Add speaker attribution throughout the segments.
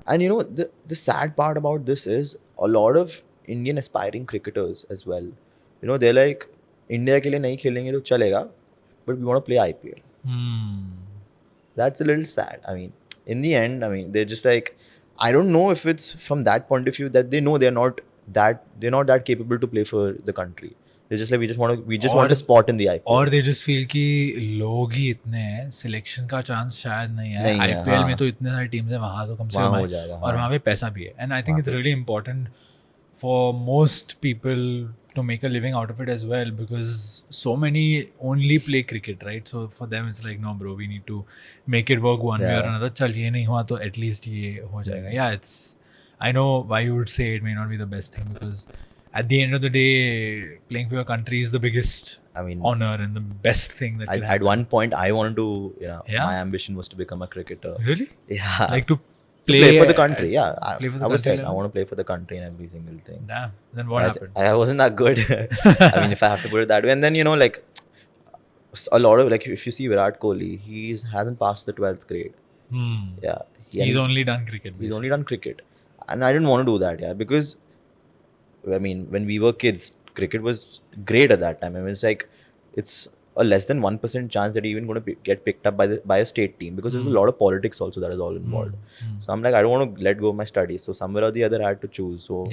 Speaker 1: And you know, the sad part about this is a lot of Indian aspiring cricketers as well. You know, they're like, India के लिए नहीं खेलेंगे तो चलेगा, but we want to play IPL. That's a little sad. I mean, in the end, I mean, they're just like, I don't know if it's from that point of view that they know they're not that capable to play for the country. They're just like, we just want a spot in the IPL.
Speaker 2: और they just feel कि लोग ही इतने हैं, selection का chance शायद नहीं है, IPL में तो इतने सारी टीम्स हैं, वहाँ तो कम से कम और वहाँ पे पैसा भी है. And I think it's really important for most people to make a living out of it as well, because so many only play cricket, right? So for them it's like, no bro, we need to make it work one way or another. चल ये नहीं हुआ तो at least ये हो जाएगा. Yeah, it's, I know why you would say it may not be the best thing, because at the end of the day, playing for your country is the biggest honor and the best thing that can happen.
Speaker 1: At one point, I wanted to, my ambition was to become a cricketer.
Speaker 2: Really?
Speaker 1: Yeah.
Speaker 2: Like to play
Speaker 1: for the country, yeah.
Speaker 2: Play for the
Speaker 1: I was
Speaker 2: country.
Speaker 1: I want to play for the country in every single thing.
Speaker 2: Damn. Then what happened?
Speaker 1: I wasn't that good. I mean, if I have to put it that way. And then, like, a lot of, like, if you see Virat Kohli, he hasn't passed the 12th grade. Yeah.
Speaker 2: He's only done cricket.
Speaker 1: He's only done cricket. And I didn't want to do that, yeah, because I mean, when we were kids, cricket was great at that time. I mean, it's like, it's a less than 1% chance that you're even going to get picked up by a state team, because there's a lot of politics also that is all involved. So I'm like, I don't want to let go of my studies. So somewhere or the other, I had to choose. So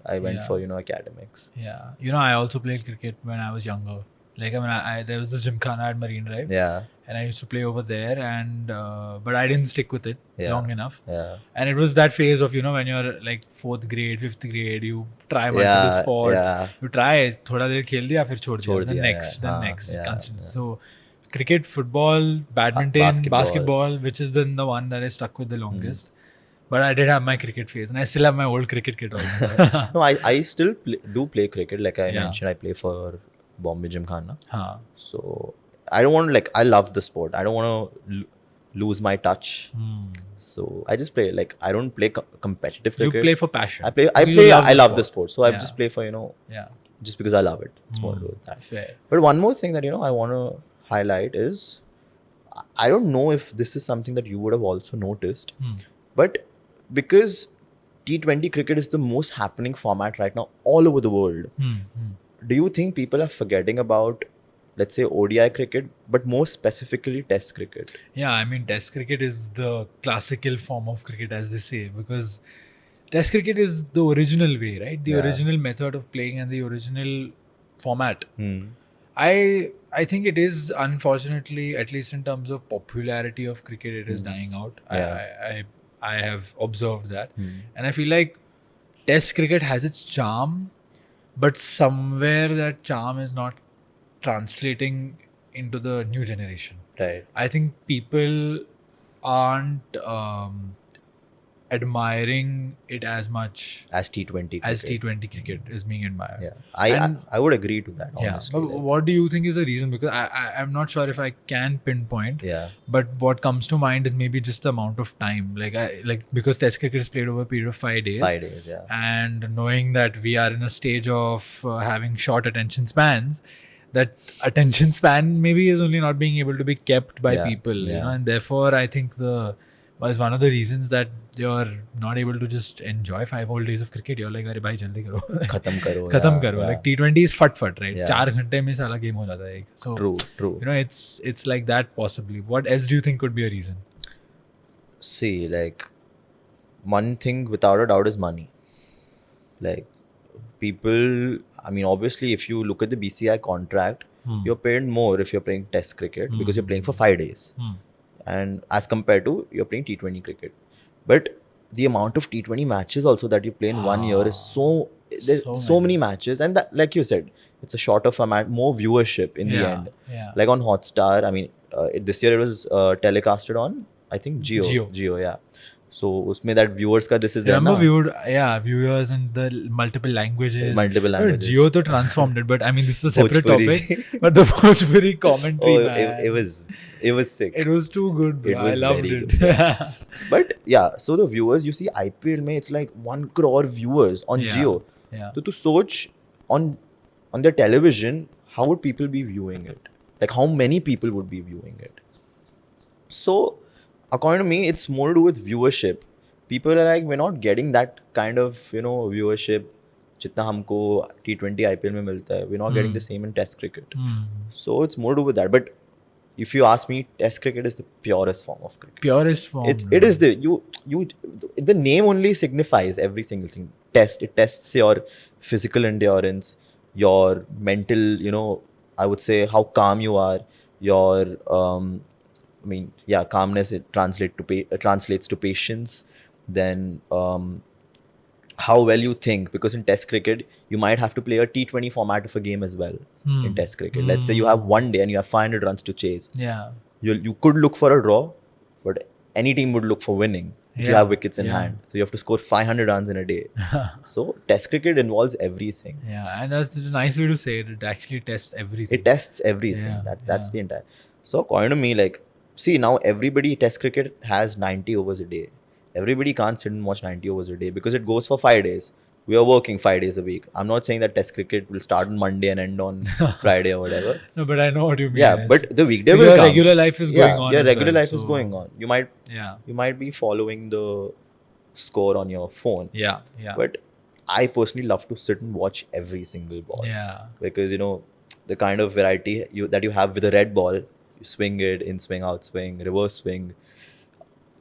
Speaker 1: I went for, academics.
Speaker 2: Yeah. I also played cricket when I was younger. Like, I mean, there was this gymkhana at Marine Drive.
Speaker 1: Yeah.
Speaker 2: And I used to play over there, and but I didn't stick with it long enough.
Speaker 1: Yeah.
Speaker 2: And it was that phase of, when you're like 4th grade, 5th grade, you try multiple sports.
Speaker 1: Yeah.
Speaker 2: You try, thoda der khel diya, fir chhod diya. Then next. Constantly. So, cricket, football, badminton, basketball, which is then the one that I stuck with the longest. But I did have my cricket phase, and I still have my old cricket kit also.
Speaker 1: No, I still do play cricket. Like I mentioned, I play for Bombay Gymkhana. So I don't want to, I love the sport. I don't want to lose my touch. So I just play, I don't play competitive cricket.
Speaker 2: You play for passion.
Speaker 1: I love the sport. So I just play for, just because I love it. It's more to do with that.
Speaker 2: Fair.
Speaker 1: But one more thing that, I want to highlight is, I don't know if this is something that you would have also noticed, but because T20 cricket is the most happening format right now all over the world, do you think people are forgetting about, let's say, ODI cricket, but more specifically Test cricket?
Speaker 2: Yeah, I mean, Test cricket is the classical form of cricket, as they say, because Test cricket is the original way, right? The original method of playing and the original format. I think it is, unfortunately, at least in terms of popularity of cricket, it is dying out. I have observed that. And I feel like Test cricket has its charm, but somewhere that charm is not translating into the new generation.
Speaker 1: Right.
Speaker 2: I think people aren't admiring it as much
Speaker 1: as T20 cricket.
Speaker 2: As T20 cricket is being admired.
Speaker 1: Yeah, I would agree to that, honestly.
Speaker 2: But what do you think is the reason? Because I'm not sure if I can pinpoint.
Speaker 1: Yeah.
Speaker 2: But what comes to mind is maybe just the amount of time. Because Test cricket is played over a period of 5 days.
Speaker 1: 5 days, yeah.
Speaker 2: And knowing that we are in a stage of having short attention spans, that attention span maybe is only not being able to be kept by people, and therefore I think was one of the reasons that you're not able to just enjoy 5 whole days of cricket. You're like, "Arey bhai, jaldi karo, khatam karo." Like T20 is fat, right? 4 घंटे में साला game हो जाता है. So
Speaker 1: true.
Speaker 2: It's like that possibly. What else do you think could be a reason?
Speaker 1: See, one thing without a doubt is money. People, I mean, obviously, if you look at the BCCI contract, you're paid more if you're playing Test cricket because you're playing for 5 days. And as compared to you're playing T20 cricket. But the amount of T20 matches also that you play in 1 year is there's so many matches. And that, like you said, it's a shorter format, more viewership in the end.
Speaker 2: Yeah.
Speaker 1: Like on Hotstar, I mean, this year it was telecasted on, I think, Jio, yeah. So usme that viewers ka this is there now.
Speaker 2: Viewers in the multiple languages. Jio to transformed it, but I mean this is a separate topic. But the Bhojpuri commentary, man.
Speaker 1: It was sick.
Speaker 2: It was too good, bro. I loved it.
Speaker 1: But so the viewers, you see IPL mein, it's like 1 crore viewers on Jio.
Speaker 2: Yeah.
Speaker 1: So to search on their television, how would people be viewing it? Like how many people would be viewing it? So according to me, it's more to do with viewership. people are like, we're not getting that kind of, you know, viewership जितना हमको T20 IPL में मिलता है. We're not getting the same in Test cricket. So it's more to do with that. But if you ask me, Test cricket is the purest form of cricket.
Speaker 2: Purest form.
Speaker 1: It is the name only signifies every single thing. Test. It tests your physical endurance, your mental, you know, I would say how calm you are, your calmness. It translates to patience. Then how well you think, because in Test cricket you might have to play a T20 format of a game as well. In Test cricket, let's say you have one day and you have 500 runs to chase.
Speaker 2: Yeah,
Speaker 1: you could look for a draw, but any team would look for winning if you have wickets in hand. So you have to score 500 runs in a day. So Test cricket involves everything.
Speaker 2: Yeah, and that's a nice way to say it. It actually tests everything.
Speaker 1: It tests everything. That's the entire. So according to me, like, see, now everybody, Test cricket has 90 overs a day. Everybody can't sit and watch 90 overs a day because it goes for 5 days. We are working 5 days a week. I'm not saying that Test cricket will start on Monday and end on Friday or whatever.
Speaker 2: No, but I know what you mean.
Speaker 1: Yeah, but the weekday will come.
Speaker 2: Your regular life is going on.
Speaker 1: Your regular life is going on. You might be following the score on your phone.
Speaker 2: Yeah.
Speaker 1: But I personally love to sit and watch every single ball.
Speaker 2: Yeah.
Speaker 1: Because, you know, the kind of variety that you have with a red ball, you swing it, in swing, out swing, reverse swing.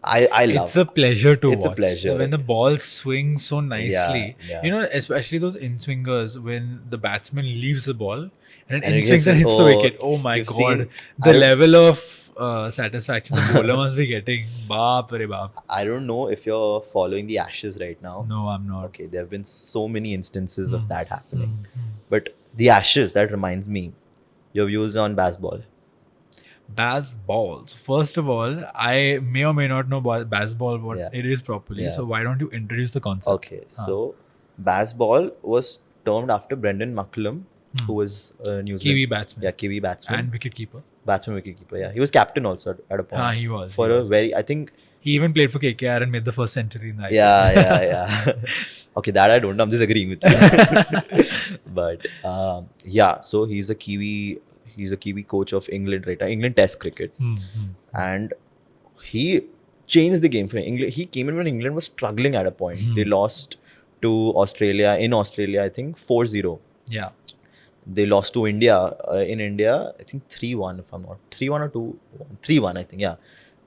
Speaker 1: I love.
Speaker 2: It's a pleasure to watch.
Speaker 1: It's a pleasure.
Speaker 2: When the ball swings so nicely.
Speaker 1: Yeah.
Speaker 2: You know, especially those in-swingers, when the batsman leaves the ball and it in-swings and hits the wicket. Oh my God. The level of satisfaction the bowler must be getting. Baap re baap.
Speaker 1: I don't know if you're following the Ashes right now.
Speaker 2: No, I'm not.
Speaker 1: Okay, there have been so many instances of that happening. But the Ashes, that reminds me, your views on baseball.
Speaker 2: Baseball. So first of all, I may or may not know baseball what it is properly.
Speaker 1: Yeah.
Speaker 2: So why don't you introduce the concept?
Speaker 1: Okay, so baseball was termed after Brendan McCullum, who was a New Zealand
Speaker 2: Kiwi batsman.
Speaker 1: Yeah, Kiwi batsman.
Speaker 2: And wicketkeeper.
Speaker 1: Wicketkeeper. Yeah, he was captain also at a point.
Speaker 2: He was.
Speaker 1: For a very, I think
Speaker 2: he even played for KKR and made the first century in that.
Speaker 1: Yeah. Okay, that I don't know. I'm just agreeing with you. But so he's a Kiwi. He's a Kiwi coach of England, right? England Test cricket. And he changed the game for England. He came in when England was struggling at a point. They lost to Australia, I think 4-0.
Speaker 2: Yeah.
Speaker 1: They lost to India. In India, I think 3-1, if I'm not. 3-1 or 2-1. 3-1, I think, yeah.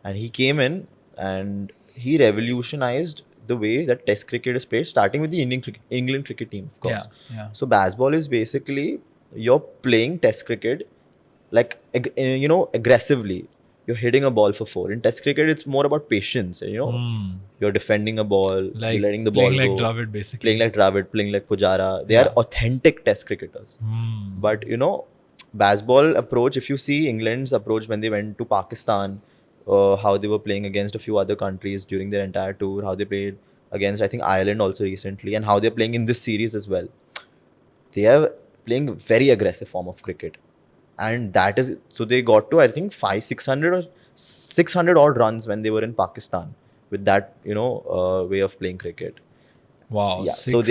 Speaker 1: And he came in and he revolutionized the way that Test cricket is played, starting with the England cricket team, of course.
Speaker 2: Yeah.
Speaker 1: So baseball is basically, you're playing Test cricket like, you know, aggressively. You're hitting a ball for 4. In Test cricket, it's more about patience. You know, you're defending a ball,
Speaker 2: like
Speaker 1: you're letting the ball go.
Speaker 2: Playing like Dravid, basically.
Speaker 1: Playing like Dravid, playing like Pujara. They are authentic Test cricketers. But, you know, baseball approach, if you see England's approach when they went to Pakistan, how they were playing against a few other countries during their entire tour, how they played against, I think, Ireland also recently, and how they're playing in this series as well. They are playing a very aggressive form of cricket. And that is, so they got to, I think, 600 or 600 odd runs when they were in Pakistan with that, you know, way of playing cricket.
Speaker 2: Wow.
Speaker 1: Yeah. So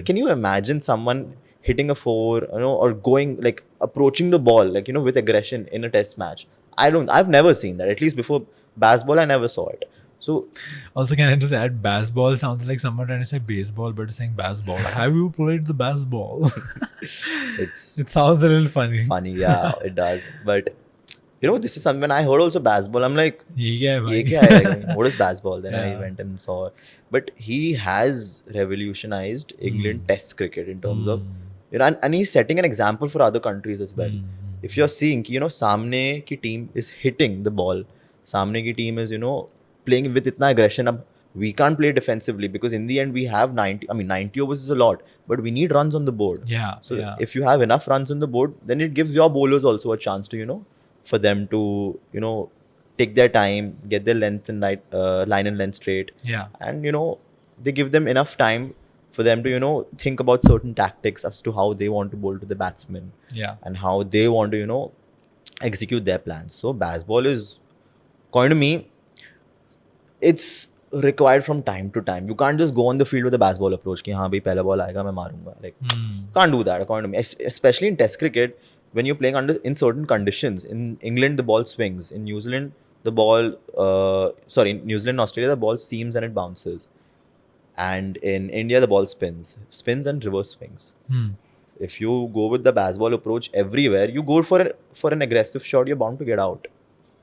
Speaker 1: can you imagine someone hitting a 4, you know, or going, like, approaching the ball, like, you know, with aggression in a test match? I've never seen that. At least before baseball, I never saw it. So,
Speaker 2: also, can I just add, baseball sounds like someone trying to say baseball, but saying baseball. Have you played the baseball? It sounds a little funny.
Speaker 1: Funny, yeah, it does. But, you know, this is something, when I heard also baseball, I'm like, what is baseball? Then I went and saw it. But he has revolutionized England Test cricket in terms of, you know, and he's setting an example for other countries as well. If you're seeing, you know, Samne ki team is hitting the ball. Samne ki team is, you know, playing with itna aggression. We can't play defensively because in the end we have 90 overs is a lot, but we need runs on the board. If you have enough runs on the board, then it gives your bowlers also a chance to, you know, for them to, you know, take their time, get their length and line and length straight. And, you know, they give them enough time for them to, you know, think about certain tactics as to how they want to bowl to the batsman. And how they want to, you know, execute their plans. So baseball is, according to me, it's required from time to time. You can't just go on the field with a baseball approach ki haan bhai pehla ball aayega main marunga. Like, can't do that according to me. Especially in Test cricket, when you're playing in certain conditions. In England, the ball swings. In New Zealand, the ball, New Zealand and Australia, the ball seams and it bounces. And in India, the ball spins and reverse swings. If you go with the baseball approach everywhere, you go for an aggressive shot, you're bound to get out.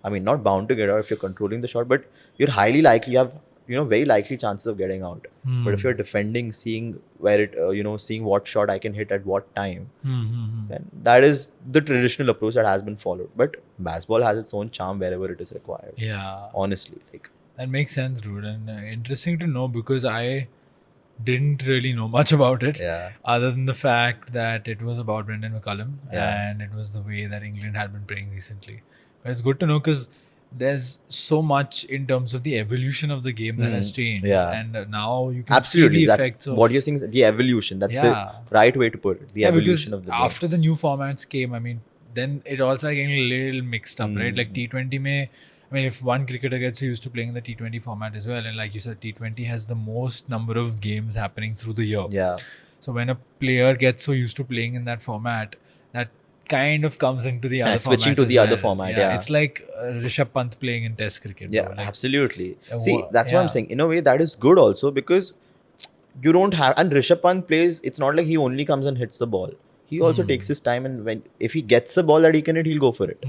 Speaker 1: I mean, not bound to get out if you're controlling the shot, but you're highly likely, you have, very likely chances of getting out. But if you're defending, seeing where it, seeing what shot I can hit at what time, then that is the traditional approach that has been followed. But baseball has its own charm wherever it is required.
Speaker 2: Yeah.
Speaker 1: Honestly, like.
Speaker 2: That makes sense, dude. And interesting to know because I didn't really know much about it.
Speaker 1: Yeah.
Speaker 2: Other than the fact that it was about Brendan McCullum
Speaker 1: Yeah.
Speaker 2: and it was the way that England had been playing recently. But it's good to know because there's so much in terms of the evolution of the game that has changed.
Speaker 1: Yeah.
Speaker 2: And now you can
Speaker 1: Absolutely,
Speaker 2: see the
Speaker 1: that's
Speaker 2: effects of
Speaker 1: what you're saying is the evolution. That's the right way to put it. The evolution of the game.
Speaker 2: After the new formats came, I mean, then it all started getting a little mixed up, right? Like T20 mein, I mean, if one cricketer gets used to playing the T20 format as well, and like you said, T20 has the most number of games happening through the year.
Speaker 1: Yeah.
Speaker 2: So when a player gets so used to playing in that format, that kind of comes into the other
Speaker 1: switching
Speaker 2: format
Speaker 1: to
Speaker 2: as
Speaker 1: the other
Speaker 2: well.
Speaker 1: format. Yeah.
Speaker 2: It's like Rishabh Pant playing in Test cricket.
Speaker 1: Yeah,
Speaker 2: bro. Like,
Speaker 1: absolutely. See, that's what I'm saying. In a way, that is good also because you don't have. And Rishabh Pant plays. It's not like he only comes and hits the ball. He also takes his time, and if he gets a ball that he can hit, he'll go for it.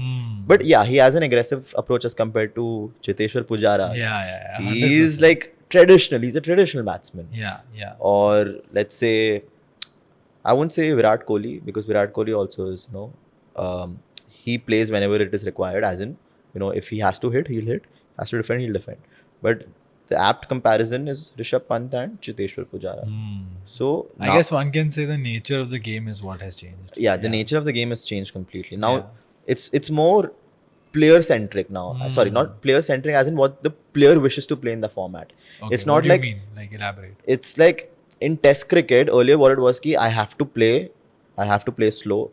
Speaker 1: But yeah, he has an aggressive approach as compared to Cheteshwar Pujara.
Speaker 2: Yeah. 100%.
Speaker 1: He's like traditional. He's a traditional batsman.
Speaker 2: Yeah.
Speaker 1: Or let's say, I won't say Virat Kohli because Virat Kohli also is, he plays whenever it is required. As in, if he has to hit, he'll hit. Has to defend, he'll defend. But the apt comparison is Rishabh Pant and Cheteshwar Pujara. So
Speaker 2: I guess one can say the nature of the game is what has changed.
Speaker 1: Yeah, the nature of the game has changed completely. Now it's more player centric now. Sorry, not player centric as in what the player wishes to play in the format.
Speaker 2: Okay,
Speaker 1: it's not
Speaker 2: what do
Speaker 1: like
Speaker 2: you mean? Like elaborate.
Speaker 1: It's like in Test cricket earlier, what it was ki I have to play slow.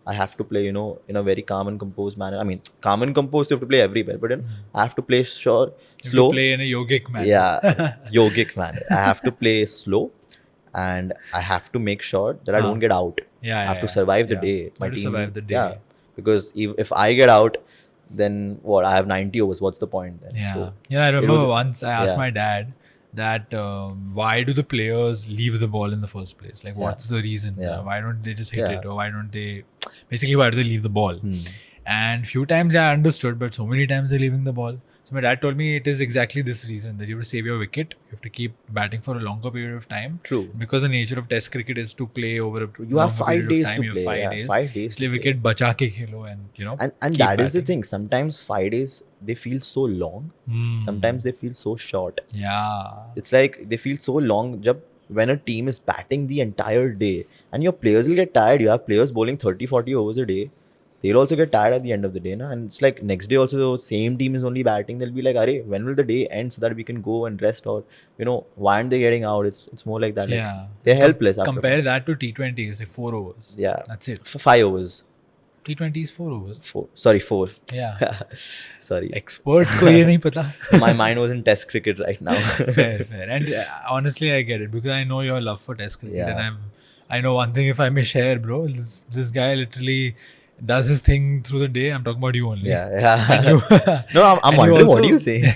Speaker 1: I have to play, in a very calm and composed manner. I mean, calm and composed, you have to play everywhere. But I have to play slow.
Speaker 2: You play in a yogic manner.
Speaker 1: Yeah, yogic manner. I have to play slow, and I have to make sure that I don't get out.
Speaker 2: Yeah,
Speaker 1: I have to survive the day.
Speaker 2: My team survive the day.
Speaker 1: Yeah, because if I get out, then what? I have 90 overs. What's the point then?
Speaker 2: Yeah.
Speaker 1: So
Speaker 2: I remember once I asked my dad that why do the players leave the ball in the first place? Like, what's the reason? Why don't they just hit it? Or why don't they... Basically, why do they leave the ball? And few times I understood, but so many times they're leaving the ball. So my dad told me it is exactly this reason, that you have to save your wicket. You have to keep batting for a longer period of time.
Speaker 1: True.
Speaker 2: Because the nature of Test cricket is to play over a
Speaker 1: you have 5 days to
Speaker 2: you
Speaker 1: play.
Speaker 2: have 5 days.
Speaker 1: 5 days.
Speaker 2: Isliye wicket bacha ke khelo and
Speaker 1: And that is the thing. Sometimes 5 days they feel so long. Sometimes they feel so short.
Speaker 2: Yeah.
Speaker 1: It's like they feel so long. When a team is batting the entire day and your players will get tired. You have players bowling 30-40 overs a day. They'll also get tired at the end of the day. Na? And it's like next day also the same team is only batting. They'll be like, Arey, when will the day end so that we can go and rest? Or, why aren't they getting out? It's more like that. Like, they're helpless.
Speaker 2: Compare that to T20, say 4 overs.
Speaker 1: Yeah.
Speaker 2: That's it.
Speaker 1: 5 overs.
Speaker 2: T20 is 4 overs.
Speaker 1: 4.
Speaker 2: Yeah.
Speaker 1: Sorry.
Speaker 2: Expert ko ye nahi pata.
Speaker 1: My mind was in Test cricket right now.
Speaker 2: Fair. And honestly, I get it because I know your love for Test cricket. And I know one thing, if I may share, bro, this guy literally does his thing through the day. I'm talking about you only.
Speaker 1: Yeah. No, I'm wondering what do you say?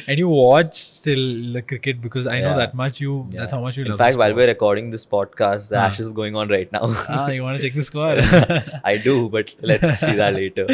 Speaker 2: And you watch still the cricket because I know that much that's how much you love.
Speaker 1: In fact, while we're recording this podcast, the Ashes is going on right now.
Speaker 2: You want to check the score?
Speaker 1: I do, but let's see that later.